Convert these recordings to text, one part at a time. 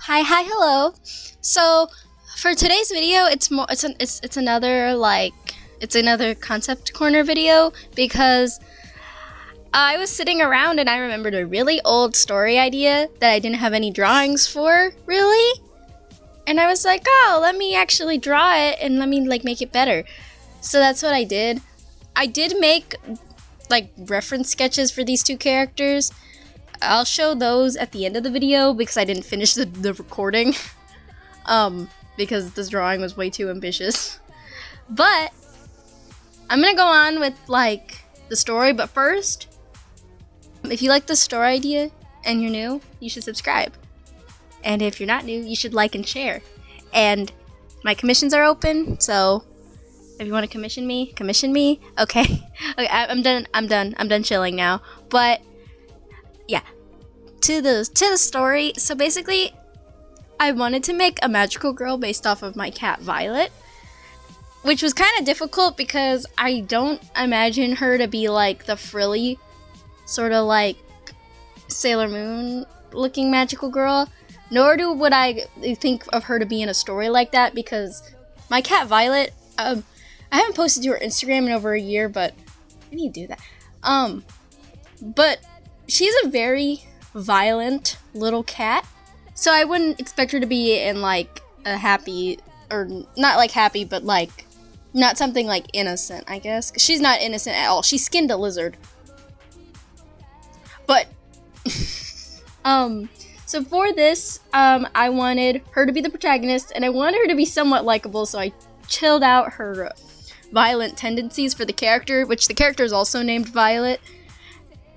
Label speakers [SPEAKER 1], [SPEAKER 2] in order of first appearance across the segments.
[SPEAKER 1] Hi, hello. So for today's video, it's another concept corner video because I was sitting around and I remembered a really old story idea that I didn't have any drawings for, really. And I was like, oh, let me actually draw it and let me make it better. So that's what I did. I did make reference sketches for these two characters. I'll show those at the end of the video because I didn't finish the recording because this drawing was way too ambitious. But I'm gonna go on with the story, but first, if you like the story idea and you're new, you should subscribe. And if you're not new, you should like and share. And my commissions are open, so if you want to commission me. Okay. Okay, I'm done chilling now. But yeah, to the story. So basically, I wanted to make a magical girl based off of my cat Violet, which was kind of difficult because I don't imagine her to be the frilly, sort of Sailor Moon looking magical girl. Nor would I think of her to be in a story like that because my cat Violet, I haven't posted to her Instagram in over a year, but I need to do that. But she's a very violent little cat, so I wouldn't expect her to be in a happy, or not happy, but not something innocent, I guess. 'Cause she's not innocent at all. She skinned a lizard. But so for this, I wanted her to be the protagonist, and I wanted her to be somewhat likable, so I chilled out her violent tendencies for the character, which the character is also named Violet.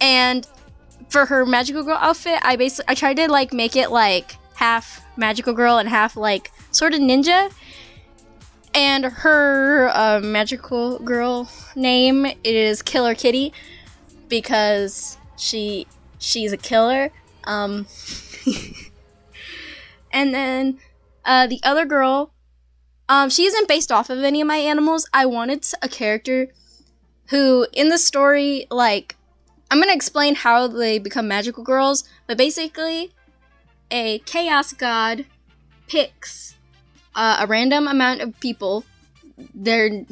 [SPEAKER 1] And for her magical girl outfit, I tried to make it half magical girl and half sort of ninja. And her magical girl name is Killer Kitty because she's a killer. And then the other girl, she isn't based off of any of my animals. I wanted a character who, in the story, I'm gonna explain how they become magical girls, but basically, a chaos god picks a random amount of people. They're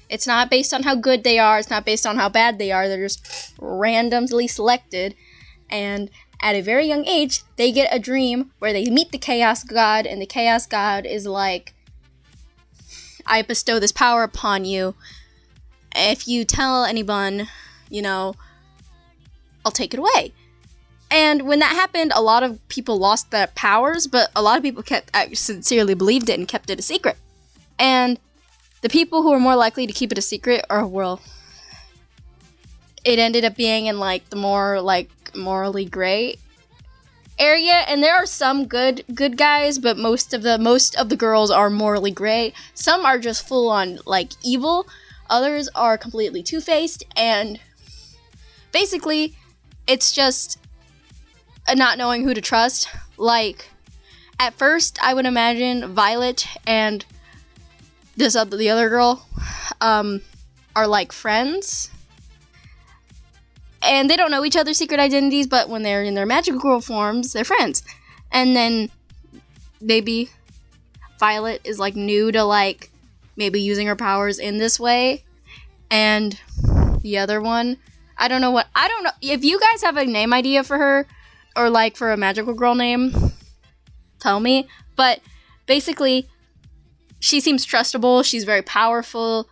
[SPEAKER 1] it's not based on how good they are, it's not based on how bad they are, they're just randomly selected, and at a very young age, they get a dream where they meet the chaos god, and the chaos god is I bestow this power upon you. If you tell anyone, I'll take it away. And when that happened, a lot of people lost their powers, but a lot of people sincerely believed it and kept it a secret. And the people who were more likely to keep it a secret it ended up being in the more morally gray area. And there are some good guys, but most of the girls are morally gray. Some are just full on evil. Others are completely two-faced, and basically, it's just not knowing who to trust. At first, I would imagine Violet and the other girl are friends, and they don't know each other's secret identities, but when they're in their magical girl forms, they're friends. And then maybe Violet is new to maybe using her powers in this way, and the other one, I don't know if you guys have a name idea for her, or for a magical girl name, tell me. But basically, she seems trustable, she's very powerful,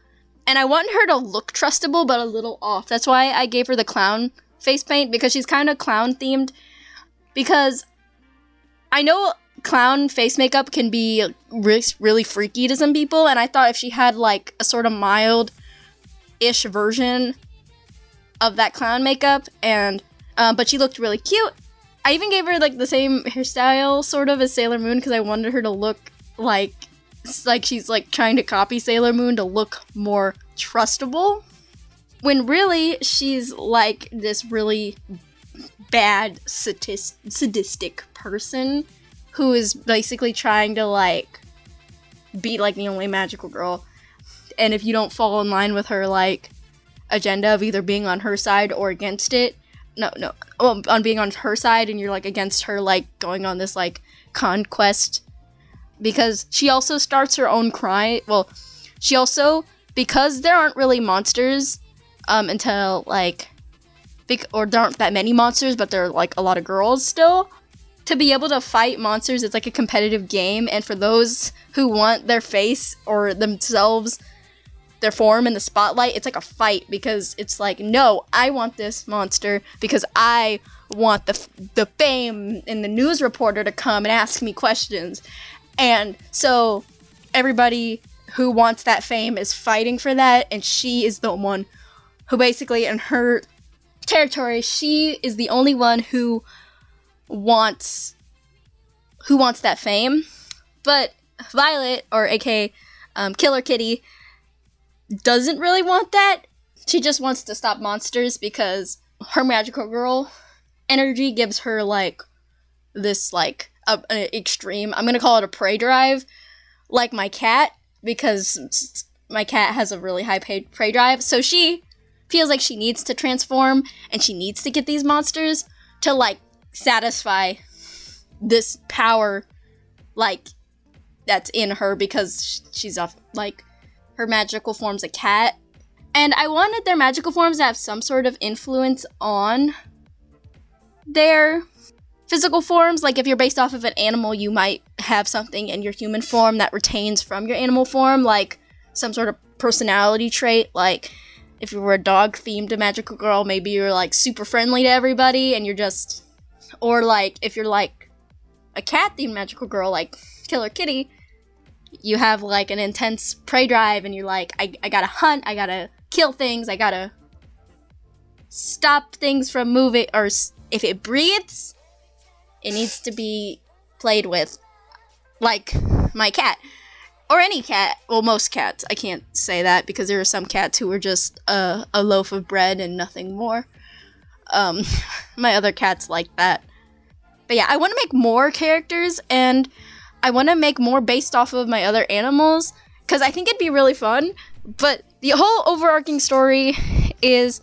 [SPEAKER 1] and I want her to look trustable but a little off. That's why I gave her the clown face paint, because she's kind of clown themed, because I know clown face makeup can be really freaky to some people, and I thought if she had a sort of mild-ish version of that clown makeup, and but she looked really cute. I even gave her the same hairstyle sort of as Sailor Moon because I wanted her to look like she's trying to copy Sailor Moon to look more trustable, when really she's this really bad sadistic person who is basically trying to like be like the only magical girl, and if you don't fall in line with her like agenda of either being on her side or against it, on being on her side, and you're like against her like going on this like conquest, because she also starts her own crime. Well, she also, because there aren't really monsters until like or there aren't that many monsters, but there are like a lot of girls still. To be able to fight monsters, it's like a competitive game, and for those who want their face or themselves, their form in the spotlight, it's like a fight, because it's like, no, I want this monster because I want the fame and the news reporter to come and ask me questions. And so everybody who wants that fame is fighting for that, and she is the one who basically, in her territory, she is the only one who wants that fame. But Violet, or aka Killer Kitty, doesn't really want that. She just wants to stop monsters because her magical girl energy gives her like this like an extreme, I'm gonna call it a prey drive, like my cat, because my cat has a really high prey drive. So she feels like she needs to transform, and she needs to get these monsters to like satisfy this power like that's in her, because she's off like her magical form's a cat, and I wanted their magical forms to have some sort of influence on their physical forms. Like if you're based off of an animal, you might have something in your human form that retains from your animal form, like some sort of personality trait. Like if you were a dog themed magical girl, maybe you're like super friendly to everybody, and you're just, or like if you're like a cat themed magical girl like Killer Kitty, you have like an intense prey drive, and you're like, I gotta hunt, I gotta kill things, I gotta stop things from moving, or if it breathes, it needs to be played with, like my cat. Or any cat. Well, most cats. I can't say that, because there are some cats who are just a loaf of bread and nothing more. My other cat's like that. But yeah, I want to make more characters, and I want to make more based off of my other animals, because I think it'd be really fun. But the whole overarching story is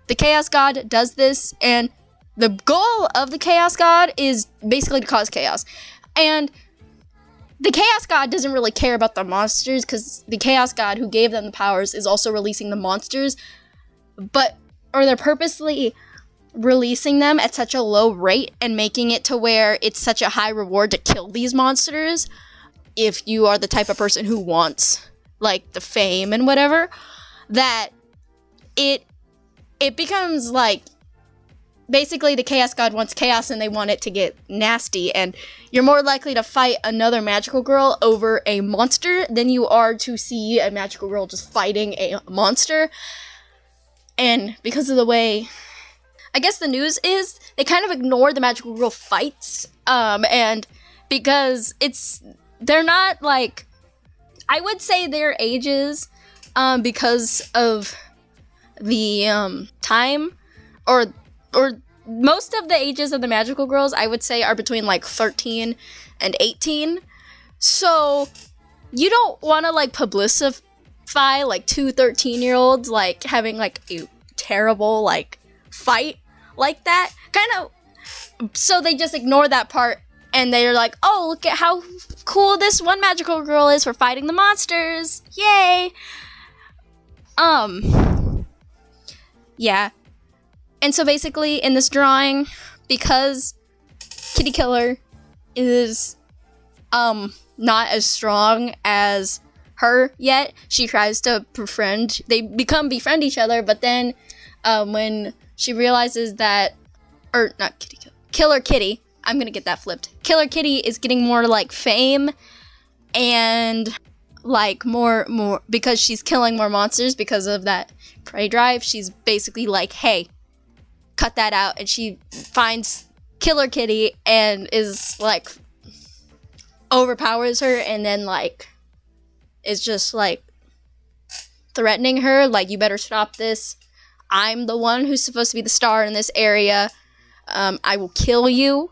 [SPEAKER 1] the Chaos God does this, and the goal of the Chaos God is basically to cause chaos. And the Chaos God doesn't really care about the monsters, because the Chaos God who gave them the powers is also releasing the monsters, or they're purposely releasing them at such a low rate and making it to where it's such a high reward to kill these monsters if you are the type of person who wants like the fame and whatever, that it becomes like, basically the Chaos God wants chaos, and they want it to get nasty, and you're more likely to fight another magical girl over a monster than you are to see a magical girl just fighting a monster. And because of the way, I guess the news is, they kind of ignore the magical girl fights, and because they're not like, I would say their ages, because of the time, or most of the ages of the magical girls, I would say, are between like 13 and 18. So you don't want to like publicify like two 13-year-olds like having like a terrible like fight like that, kind of. So they just ignore that part, and they're like, oh, look at how cool this one magical girl is for fighting the monsters, yay. Yeah. And so basically in this drawing, because Kitty Killer is not as strong as her yet, she tries to befriend each other, but then when she realizes that, or not Kitty Killer, Killer Kitty, I'm gonna get that flipped. Killer Kitty is getting more like fame and like more because she's killing more monsters because of that prey drive. She's basically like, hey, cut that out, and she finds Killer Kitty and is like overpowers her, and then like is just like threatening her, like, you better stop this. I'm the one who's supposed to be the star in this area. I will kill you.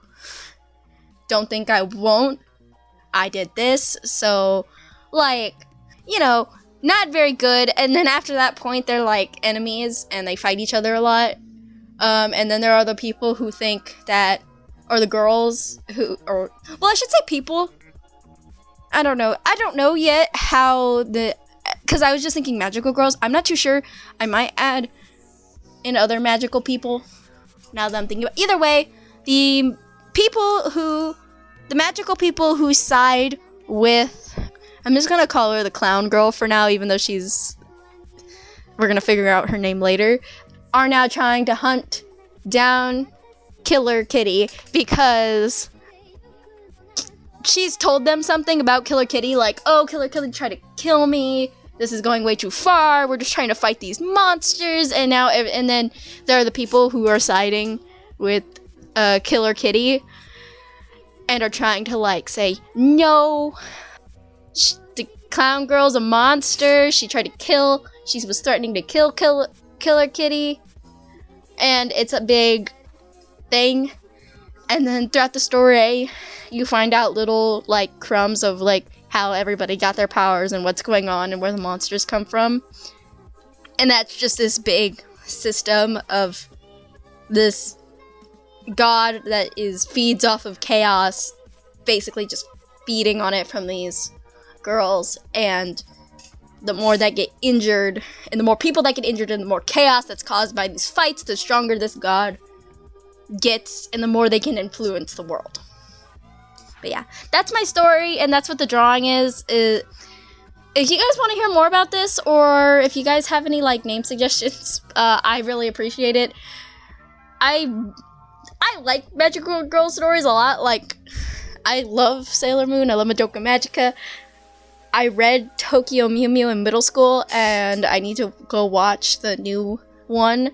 [SPEAKER 1] don't think I won't. I did this, so, like, you know, not very good. And then after that point, they're like enemies and they fight each other a lot. And then there are the people who think that, or the girls who, or, well, I should say people. I don't know yet how because I was just thinking magical girls. I'm not too sure. I might add in other magical people now that I'm thinking about. Either way, the magical people who side with, I'm just gonna call her the clown girl for now, even though we're gonna figure out her name later, are now trying to hunt down Killer Kitty because she's told them something about Killer Kitty, like, oh, Killer Kitty tried to kill me, this is going way too far, we're just trying to fight these monsters, and then there are the people who are siding with Killer Kitty and are trying to, like, say, no, the clown girl's a monster, she was threatening to kill Killer Kitty, and it's a big thing. And then throughout the story, you find out little, like, crumbs of, like, how everybody got their powers and what's going on and where the monsters come from. And that's just this big system of this god that feeds off of chaos, basically just feeding on it from these girls. And the more that get injured, and the more people that get injured, and the more chaos that's caused by these fights, the stronger this god gets, and the more they can influence the world. But yeah, that's my story, and that's what the drawing is. If you guys want to hear more about this, or if you guys have any, like, name suggestions, I really appreciate it. I like magical girl stories a lot. Like, I love Sailor Moon, I love Madoka Magica. I read Tokyo Mew Mew in middle school, and I need to go watch the new one.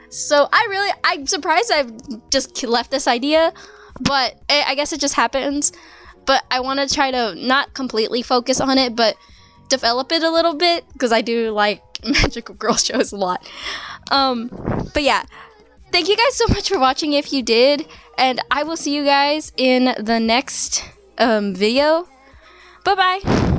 [SPEAKER 1] So I'm surprised I've just left this idea, but I guess it just happens. But I want to try to not completely focus on it, but develop it a little bit, because I do like magical girl shows a lot. But yeah, thank you guys so much for watching if you did, and I will see you guys in the next video. Bye-bye!